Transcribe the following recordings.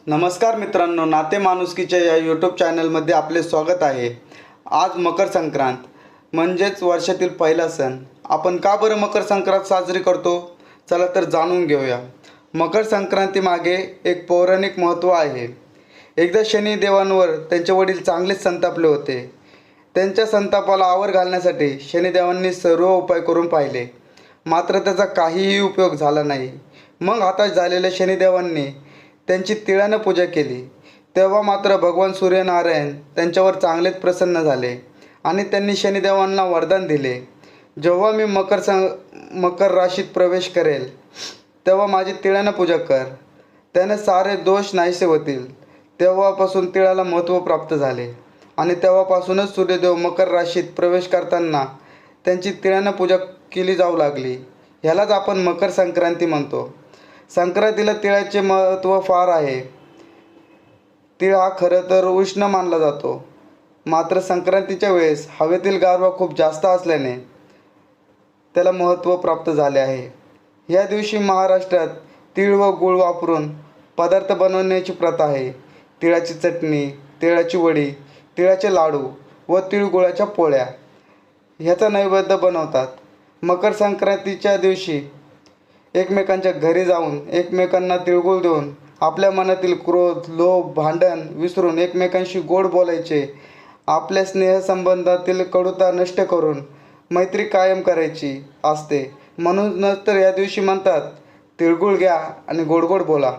नमस्कार मित्रांनो, नाते माणुसकीच्या या यूट्यूब चॅनलमध्ये आपले स्वागत आहे। आज मकर संक्रांत म्हणजेच वर्षातील पहिला सण। आपण का बरं मकर संक्रांत साजरी करतो, चला तर जाणून घेऊया। मकर संक्रांती मागे एक पौराणिक महत्त्व आहे। एकदा शनी देवांवर त्यांचे वडील चांगलेच संतापले होते। त्यांच्या संतापाला आवर घालण्यासाठी शनिदेवांनी सर्व उपाय करून पाहिले, मात्र त्याचा काहीही उपयोग झाला नाही। मग हताश झालेल्या शनिदेवांनी त्यांची तिळाने पूजा केली। तेव्हा मात्र भगवान सूर्यनारायण त्यांच्यावर चांगलेच प्रसन्न झाले आणि त्यांनी शनिदेवांना वरदान दिले, जेव्हा मी मकर राशीत प्रवेश करेल तेव्हा माझी तिळाने पूजा कर, त्याने सारे दोष नाहीसे होतील। तेव्हापासून तिळाला महत्त्व प्राप्त झाले आणि तेव्हापासूनच सूर्यदेव मकर राशीत प्रवेश करताना त्यांची तिळाने पूजा केली जाऊ लागली। ह्यालाच आपण मकर संक्रांती म्हणतो। संक्रांतीला तिळाचे महत्त्व फार आहे। तीळ हा खरं तर उष्ण मानला जातो, मात्र संक्रांतीच्या वेळेस हवेतील गारवा खूप जास्त असल्याने त्याला महत्त्व प्राप्त झाले आहे। या दिवशी महाराष्ट्रात तीळ व गूळ वापरून पदार्थ बनवण्याची प्रथा आहे। तिळाची चटणी, तिळाची वडी, तिळाचे लाडू व तिळगुळाच्या पोळ्या ह्याचा नैवेद्य बनवतात। मकर संक्रांतीच्या दिवशी एकमेकांच्या घरी जाऊन एकमेकांना तिळगुळ देऊन आपल्या मनातील क्रोध, लोभ, भांडण विसरून एकमेकांशी गोड बोलायचे। आपल्या स्नेहसंबंधातील कडुता नष्ट करून मैत्री कायम करायची असते। म्हणूनच तर या दिवशी म्हणतात, तिळगुळ घ्या आणि गोड गोड बोला।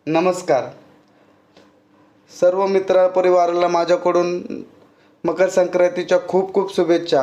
नमस्कार। सर्व मित्र परिवाराला माझ्याकडून मकर संक्रांतीच्या खूप खूप शुभेच्छा।